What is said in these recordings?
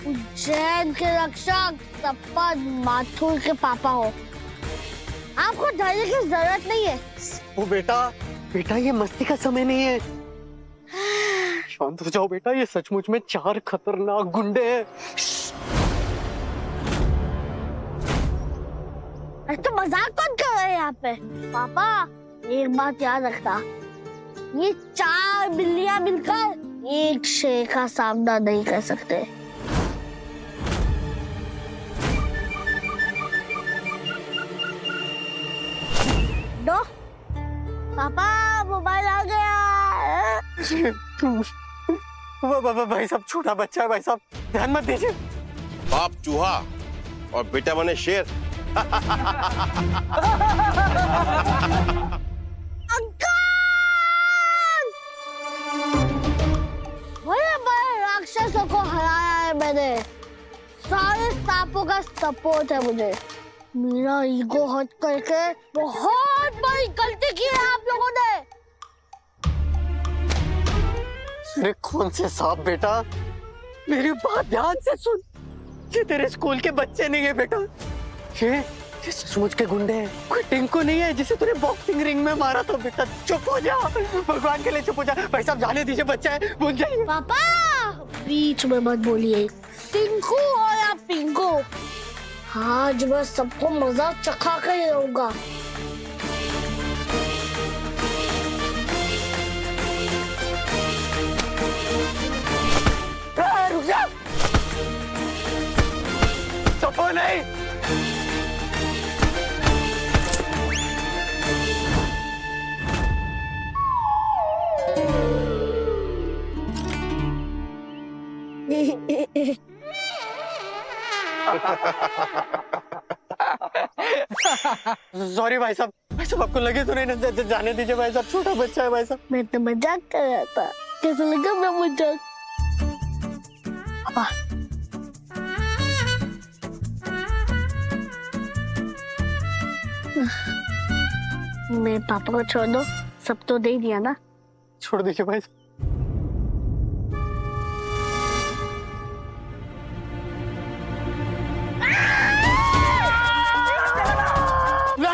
उज्जैन के रक्षक तप्पा माथुर के पापा हो। आपको डरने की जरूरत नहीं है। वो बेटा ये मस्ती का समय नहीं है। शांत हो जाओ बेटा, ये सचमुच में 4 खतरनाक गुंडे हैं। अरे तो मजाक कौन कर रहे हैं यहाँ पे? पापा एक बात याद रखना, ये 4 बिल्लियां मिलकर एक शेर का सामना नहीं कर सकते। दो पापा, मोबाइल आ गया। भाई साहब छोटा बच्चा है, भाई साहब ध्यान मत दीजिए। बाप चूहा और बेटा बने शेर। बड़े राक्षसों को हराया है मैंने। सारे सांपों का सपोर्ट है मुझे। मेरा ईगो हट करके बहुत बड़ी गलती की है आप लोगों ने। अरे कौन से सांप बेटा, मेरी बात ध्यान से सुन। ये तेरे स्कूल के बच्चे नहीं है बेटा, ये सचमुच के गुंडे हैं। कोई टिंकू नहीं है जिसे तूने बॉक्सिंग रिंग में मारा था बेटा। चुप हो जा, भगवान के लिए चुप हो जा। भाई साहब जाने दीजिए, बच्चा है, भूल जाइए। पापा बीच में मत बोलिए, टिंकू हो या पिंकू, आज मैं सबको मजा चखा कर ही रहूंगा। रुक जा, सपो नहीं। सॉरी भाई साहब आपको लगे तो नहीं, जाने दीजिए भाई साहब, छोटा बच्चा है भाई साहब। मैं तो मजाक कर रहा था, कैसे लगा मैं मजाक? पापा मेरे पापा को छोड़ दो, सब तो दे दिया ना। छोड़ दीजिए भाई साहब।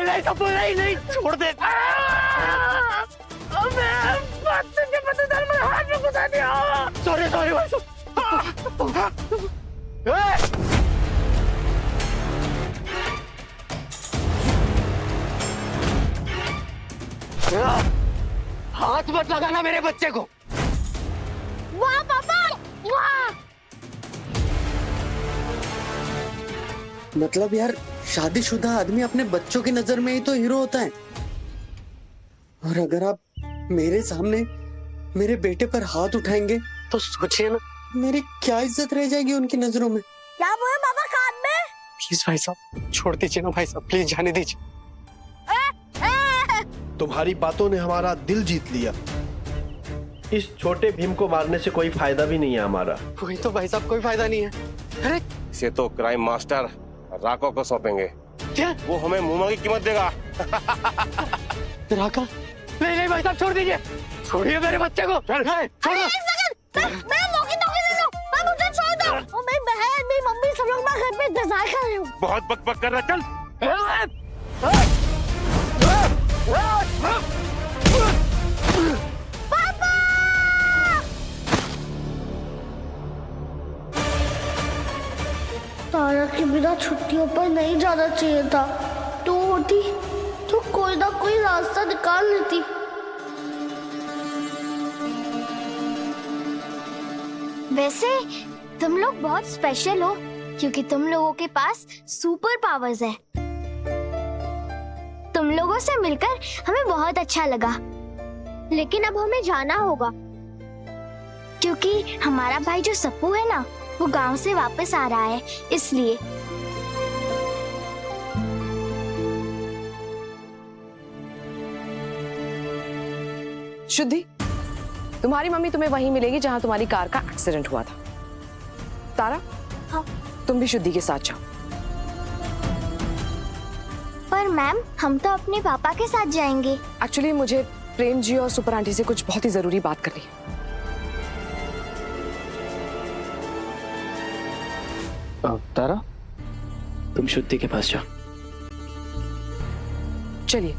नहीं सब नहीं छोड़ दे। सॉरी भाई साहब। हाथ मत लगाना मेरे बच्चे को। वाह पापा वाह। मतलब यार, शादीशुदा आदमी अपने बच्चों की नजर में ही तो हीरो होता है, और अगर आप मेरे सामने मेरे बेटे पर हाथ उठाएंगे तो सोचिए ना मेरी क्या इज्जत रह जाएगी उनकी नजरों में। क्या बोले पापा कान में? प्लीज भाई साहब छोड़ दीजिए ना भाई साहब, प्लीज जाने दीजिए। तुम्हारी बातों ने हमारा दिल जीत लिया। इस छोटे भीम को मारने से कोई फायदा भी नहीं है हमारा। कोई तो भाई साहब कोई फायदा नहीं है। अरे इसे तो क्राइम मास्टर राको को सौंपेंगे। क्या? वो हमें मुंह की कीमत देगा। राका? नहीं भाई साहब छोड़ दीजिए, छोड़िए मेरे बच्चे को। छोड़ो। मैं वॉकी-टॉकी ले लूं, मैं मुझे छोड़ दो। और मेरी बहन, मेरी मम्मी सब लोग मैं घर पे इंतजार कर रही हूँ। बहुत बकबक कर रहा, चल। पापा! तारा के बिना छुट्टियों पर नहीं जाना चाहिए था। तो होती तो कोई ना कोई रास्ता निकाल लेती। वैसे तुम लोग बहुत स्पेशल हो, क्योंकि तुम लोगों के पास सुपर पावर्स है। तुम लोगों से मिलकर हमें बहुत अच्छा लगा, लेकिन अब हमें जाना होगा, क्योंकि हमारा भाई जो सप्पू है ना, वो गांव से वापस आ रहा है, इसलिए। शुद्धि, तुम्हारी मम्मी तुम्हें वहीं मिलेगी जहां तुम्हारी कार का एक्सीडेंट हुआ था। तारा, हाँ। तुम भी शुद्धि के साथ जाओ। पर मैम, हम तो अपने पापा के साथ जाएंगे। एक्चुअली मुझे प्रेम जी और सुपर आंटी से कुछ बहुत ही जरूरी बात करनी है। तारा, तुम शुद्धि के पास जाओ। चलिए।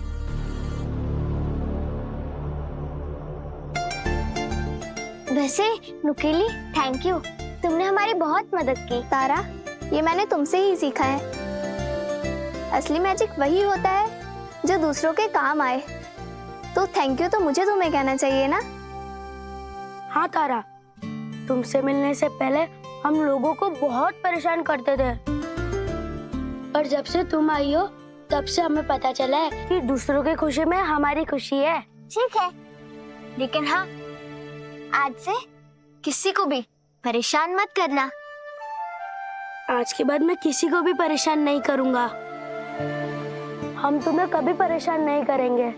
वैसे नुकीली, थैंक यू, तुमने हमारी बहुत मदद की। तारा, ये मैंने तुमसे ही सीखा है। असली मैजिक वही होता है जो दूसरों के काम आए। तो थैंक यू तो मुझे तुम्हें कहना चाहिए ना। हाँ तारा, तुमसे मिलने से पहले हम लोगों को बहुत परेशान करते थे, और जब से तुम आई हो तब से हमें पता चला है कि दूसरों की खुशी में हमारी खुशी है। ठीक है, लेकिन हाँ, आज से किसी को भी परेशान मत करना। आज के बाद मैं किसी को भी परेशान नहीं करूंगा। हम तुम्हें कभी परेशान नहीं करेंगे।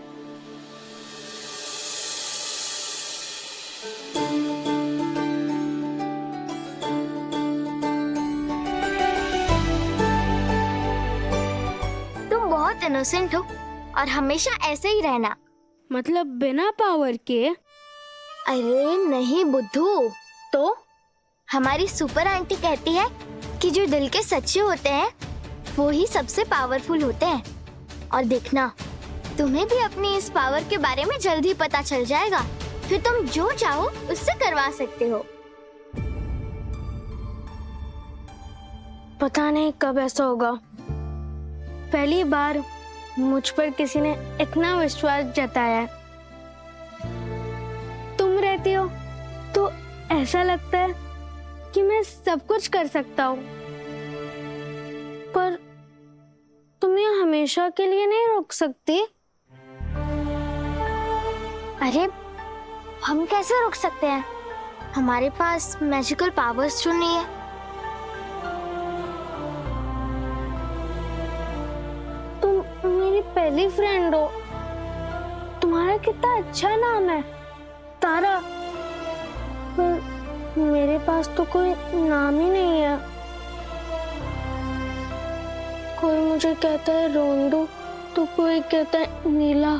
तुम बहुत इनोसेंट हो और हमेशा ऐसे ही रहना। मतलब बिना पावर के? अरे नहीं बुद्धू, तो हमारी सुपर आंटी कहती है कि जो दिल के सच्चे होते हैं वो ही सबसे पावरफुल होते हैं। और देखना, तुम्हें भी अपनी इस पावर के बारे में जल्द ही पता चल जाएगा। फिर तुम जो चाहो उससे करवा सकते हो। पता नहीं कब ऐसा होगा। पहली बार मुझ पर किसी ने इतना विश्वास जताया है। तुम रहती हो तो ऐसा लगता है कि मैं सब कुछ कर सकता हूँ, पर तुम ये हमेशा के लिए नहीं रोक सकती। अरे हम कैसे रोक सकते हैं? हमारे पास मैजिकल पावर्स जो नहीं है। तुम मेरी पहली फ्रेंड हो। तुम्हारा कितना अच्छा नाम है, तारा। पर मेरे पास तो कोई नाम ही नहीं है। कोई मुझे कहता है रोंदू, तो कोई कहता है नीला।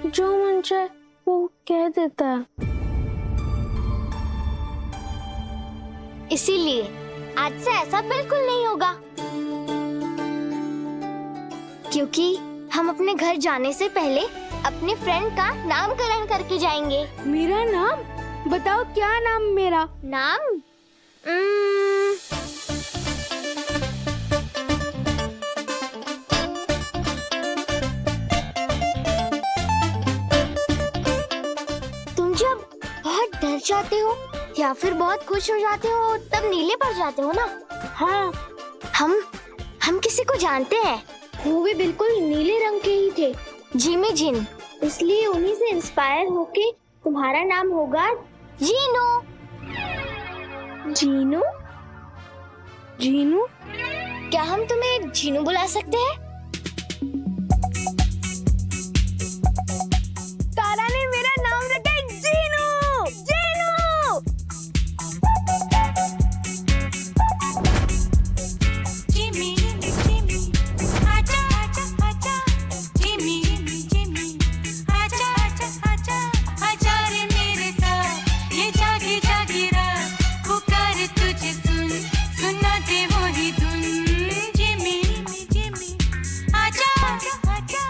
जो मन चाहे वो कह देता है। इसीलिए आज से ऐसा बिल्कुल नहीं होगा, क्योंकि हम अपने घर जाने से पहले अपने फ्रेंड का नामकरण करके जाएंगे। मेरा नाम? बताओ क्या नाम मेरा? नाम? तुम जब बहुत डर जाते हो या फिर बहुत खुश हो जाते हो तब नीले पड़ जाते हो ना? हाँ, हम किसी को जानते हैं, वो भी बिल्कुल नीले रंग के ही थे, जिमी जिन। इसलिए उन्हीं से इंस्पायर होके तुम्हारा नाम होगा जीनू। जीनू? जीनू? क्या हम तुम्हें जीनू बुला सकते हैं? तारा ने मेरा नाम रखा है जीनू। जीनू! जिमी जिमी आजा आजा आजा जिमी जिमी आजा आजा आजा आजा रे मेरे साथ ये जागी जागी रात पुकार तुझे सुन सुना दे वही धुन जिमी जिमी आजा आजा आजा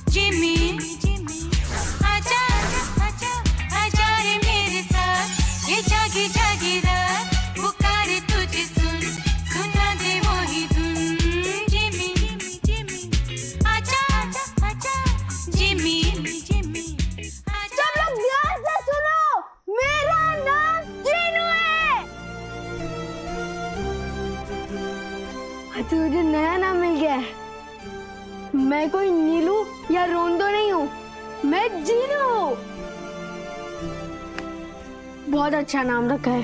जिमी जिमी आजा आजा आजा आजा रे मेरे साथ ये जागी जागी रात पुकार तुझे सुन सुना दे वही धुन जिमी जिमी आजा आजा आजा जिमी जिमी आजा। सब लोग ध्यान से सुनो, मेरा नाम जीनू है। आज मुझे नया नाम मिल गया है। मैं कोई नीलू या रोंदो नहीं हूँ, मैं जीनू हूँ। बहुत अच्छा नाम रखा है।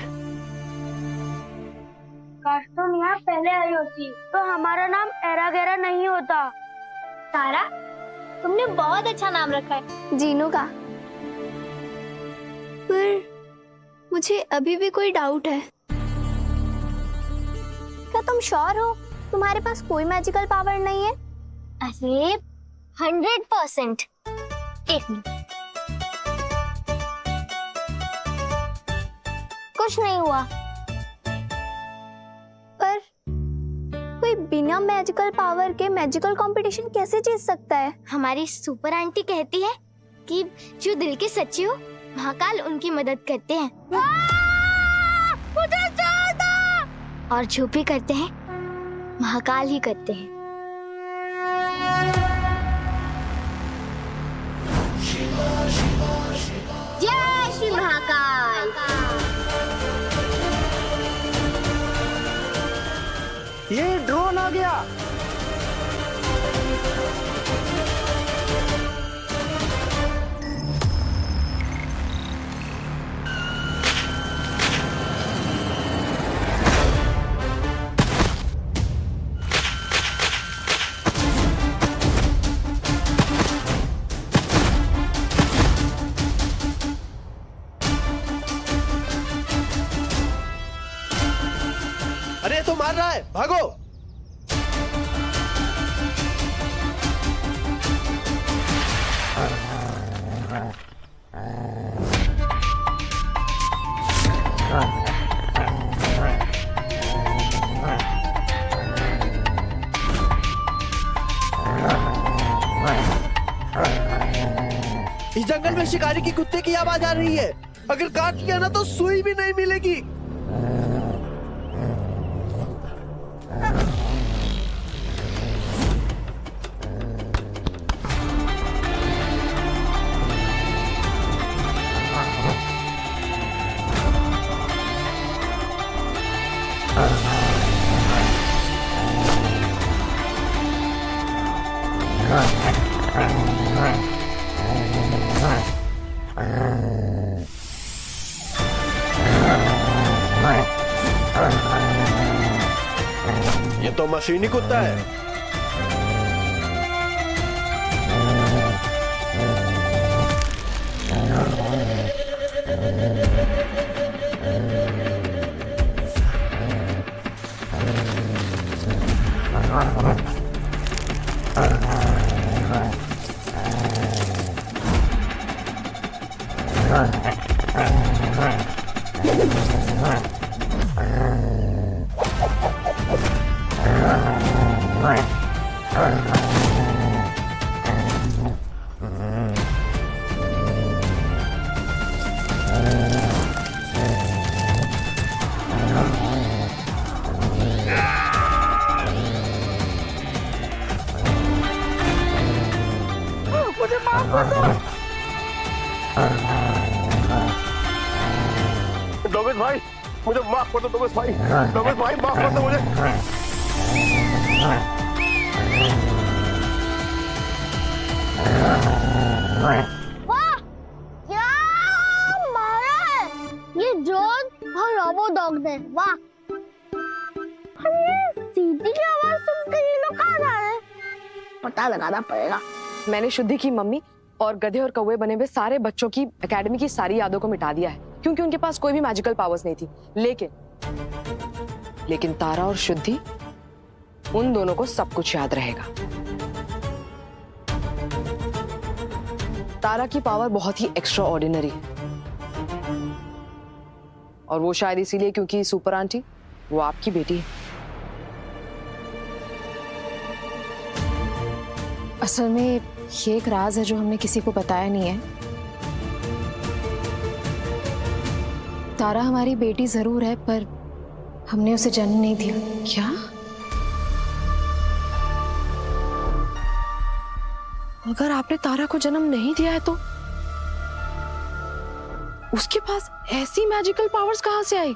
काश तुम यहाँ पहले आई होती तो हमारा नाम एरा गैरा नहीं होता। तारा, तुमने बहुत अच्छा नाम रखा है। जीनू का। पर मुझे अभी भी कोई डाउट है। क्या तुम श्योर हो तुम्हारे पास कोई मैजिकल पावर नहीं है? अरे 100%। एक मिनट, कुछ नहीं हुआ। बिना मैजिकल पावर के मैजिकल कंपटीशन कैसे जीत सकता है? हमारी सुपर आंटी कहती है कि जो दिल के सच्चे हो महाकाल उनकी मदद करते हैं। मुझे छोड़ दो। और जो भी करते हैं महाकाल ही करते हैं। जय श्री महाकाल। ये ड्रोन आ गया। अरे तो मार रहा है, भागो। इस जंगल में शिकारी की कुत्ते की आवाज आ रही है। अगर काट लिया ना तो सुई भी नहीं मिलेगी। ये तो मशीनी कुत्ता है। डोमिस भाई, मुझे माफ कर दो डोमिस भाई। डोमिस भाई माफ कर दो मुझे। वाह, क्या मारा है ये ड्रोन और रोबो डॉग ने। वाह, और ये सीटी की आवाज सुनकर ये लोग कहाँ जा रहे हैं? पता लगाना पड़ेगा। मैंने शुद्धि की मम्मी और गधे और कौवे बने हुए सारे बच्चों की एकेडमी की सारी यादों को मिटा दिया है, क्योंकि उनके पास कोई भी मैजिकल पावर्स नहीं थी। लेकिन तारा और शुद्धि, उन दोनों को सब कुछ याद रहेगा। तारा की पावर बहुत ही एक्स्ट्रा ऑर्डिनरी है, और वो शायद इसीलिए क्योंकि सुपर आंटी वो आपकी बेटी है। असल में ये एक राज है जो हमने किसी को बताया नहीं है। तारा हमारी बेटी जरूर है, पर हमने उसे जन्म नहीं दिया। क्या? अगर आपने तारा को जन्म नहीं दिया है तो उसके पास ऐसी मैजिकल पावर्स कहां से आई?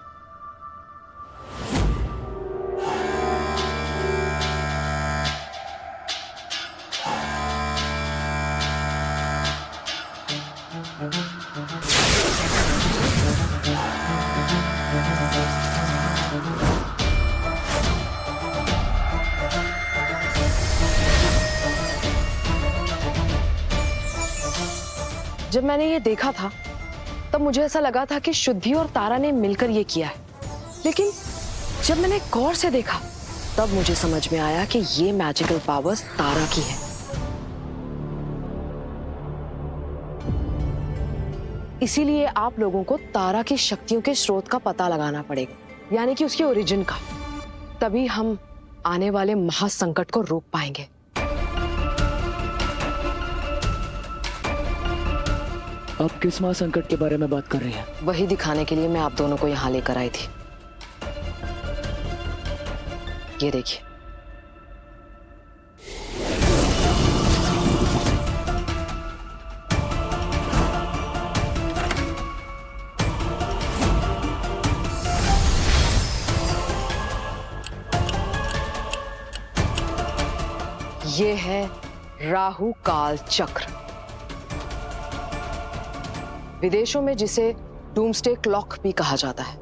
जब मैंने ये देखा था तब मुझे ऐसा लगा था कि शुद्धि और तारा ने मिलकर ये किया है, लेकिन जब मैंने गौर से देखा तब मुझे समझ में आया कि ये मैजिकल पावर्स तारा की है। इसीलिए आप लोगों को तारा की शक्तियों के स्रोत का पता लगाना पड़ेगा, यानी कि उसकी ओरिजिन का। तभी हम आने वाले महासंकट को रोक पाएंगे। आप किस महासंकट के बारे में बात कर रही हैं? वही दिखाने के लिए मैं आप दोनों को यहाँ लेकर आई थी। ये देखिए, ये है राहु काल चक्र, विदेशों में जिसे डूम्सडे क्लॉक भी कहा जाता है।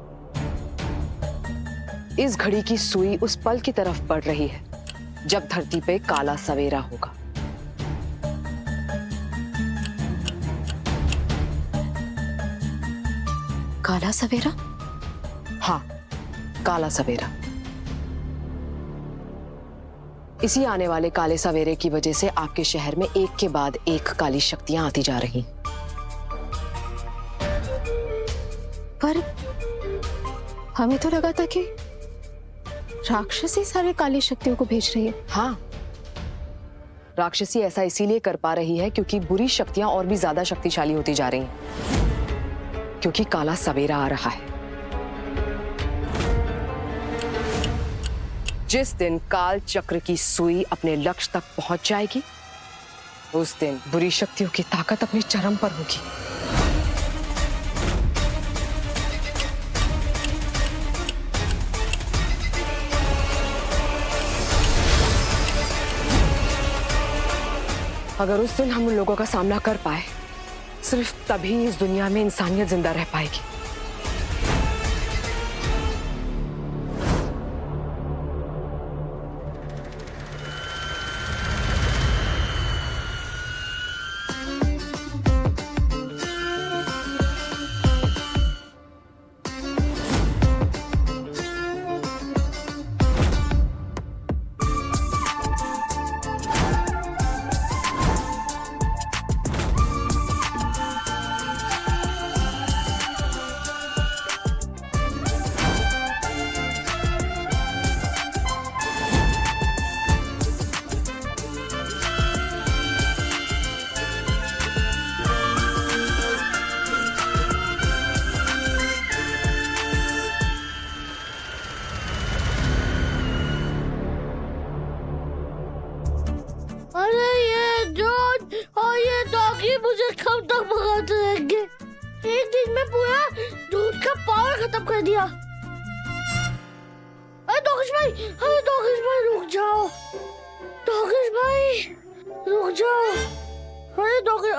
इस घड़ी की सुई उस पल की तरफ बढ़ रही है जब धरती पे काला सवेरा होगा। काला सवेरा? हाँ, काला सवेरा। इसी आने वाले काले सवेरे की वजह से आपके शहर में एक के बाद एक काली शक्तियां आती जा रही। पर हमें तो लगा था कि राक्षसी सारे काली शक्तियों को भेज रही है। हाँ, राक्षसी ऐसा इसीलिए कर पा रही है क्योंकि बुरी शक्तियां और भी ज्यादा शक्तिशाली होती जा रही हैं, क्योंकि काला सवेरा आ रहा है। जिस दिन काल चक्र की सुई अपने लक्ष्य तक पहुंच जाएगी, उस दिन बुरी शक्तियों की ताकत अपने चरम पर होगी। अगर उस दिन हम उन लोगों का सामना कर पाए, सिर्फ तभी इस दुनिया में इंसानियत जिंदा रह पाएगी। अरे ये जोत और ये डॉगी मुझे कब तक भगाते रहेंगे? एक दिन में पूरा दूध का पावर खत्म कर दिया। अरे डॉगिश भाई रुक जाओ। डॉगिश भाई रुक जाओ। अरे डॉगिश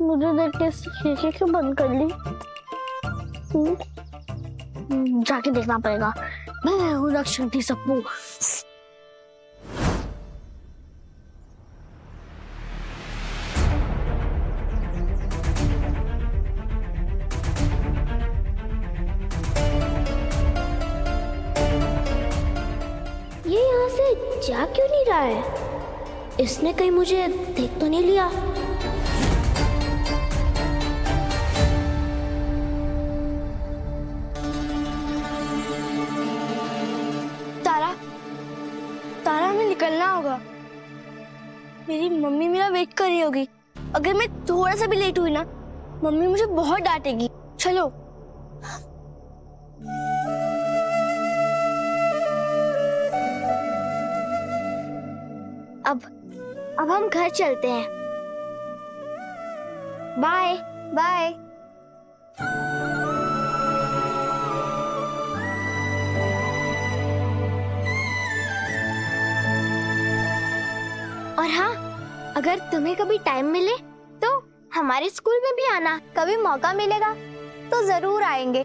मुझे देख के खिड़की क्यों बंद कर ली? जाके देखना पड़ेगा। मैं हूँ रक्षक सप्पू। ये यहाँ से जा क्यों नहीं रहा है? इसने कहीं मुझे देख तो नहीं लिया? तारा हमें निकलना होगा। मेरी मम्मी मेरा वेट कर रही होगी। अगर मैं थोड़ा सा भी लेट हुई ना, मम्मी मुझे बहुत डांटेगी। चलो। अब हम घर चलते हैं। Bye bye. और हाँ, अगर तुम्हें कभी टाइम मिले तो हमारे स्कूल में भी आना। कभी मौका मिलेगा तो जरूर आएंगे।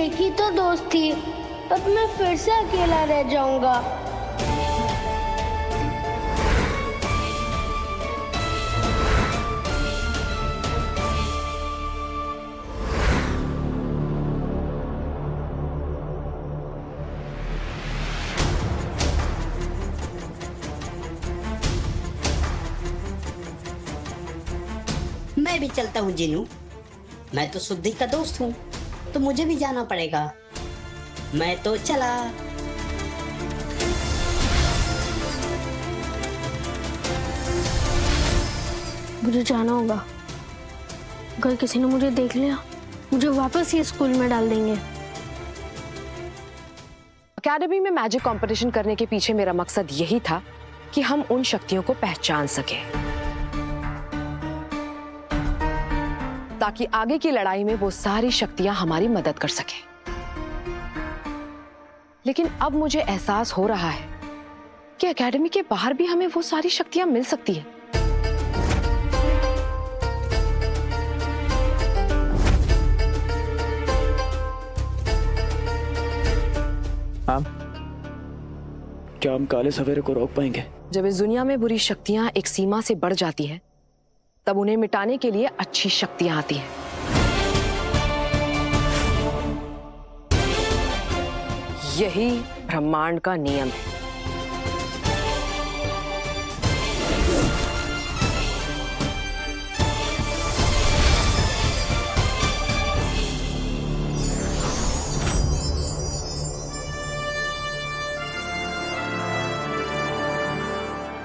एक ही तो दोस्त थी, अब मैं फिर से अकेला रह जाऊंगा। मैं भी चलता हूँ जीनू, मैं तो शुद्धि का दोस्त हूँ, तो मुझे भी जाना पड़ेगा। मैं तो चला। मुझे जाना होगा, अगर किसी ने मुझे देख लिया मुझे वापस ही स्कूल में डाल देंगे। अकेडमी में मैजिक कंपटीशन करने के पीछे मेरा मकसद यही था कि हम उन शक्तियों को पहचान सकें, ताकि आगे की लड़ाई में वो सारी शक्तियां हमारी मदद कर सके। लेकिन अब मुझे एहसास हो रहा है कि एकेडमी के बाहर भी हमें वो सारी शक्तियां मिल सकती है। क्या हम काले सवेरे को रोक पाएंगे? जब इस दुनिया में बुरी शक्तियां एक सीमा से बढ़ जाती हैं, तब उन्हें मिटाने के लिए अच्छी शक्तियां आती हैं। यही ब्रह्मांड का नियम है।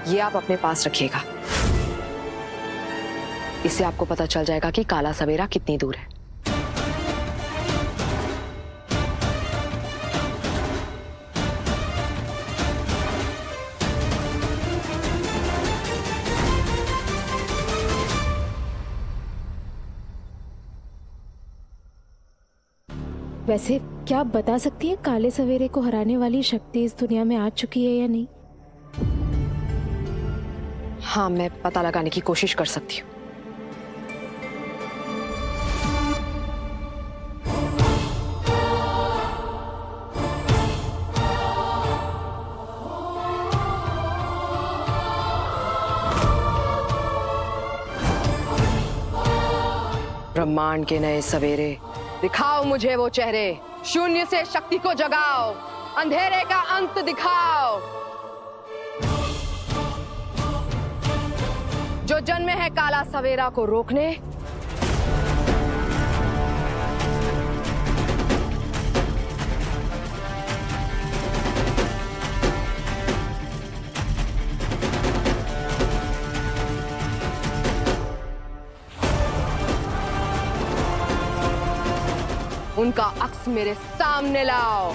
ये आप अपने पास रखिएगा, इससे आपको पता चल जाएगा कि काला सवेरा कितनी दूर है। वैसे क्या आप बता सकती हैं काले सवेरे को हराने वाली शक्ति इस दुनिया में आ चुकी है या नहीं? हाँ, मैं पता लगाने की कोशिश कर सकती हूँ। ब्रह्मांड के नए सवेरे, दिखाओ मुझे वो चेहरे, शून्य से शक्ति को जगाओ, अंधेरे का अंत दिखाओ। जो जन्मे है काला सवेरा को रोकने, उनका अक्स मेरे सामने लाओ।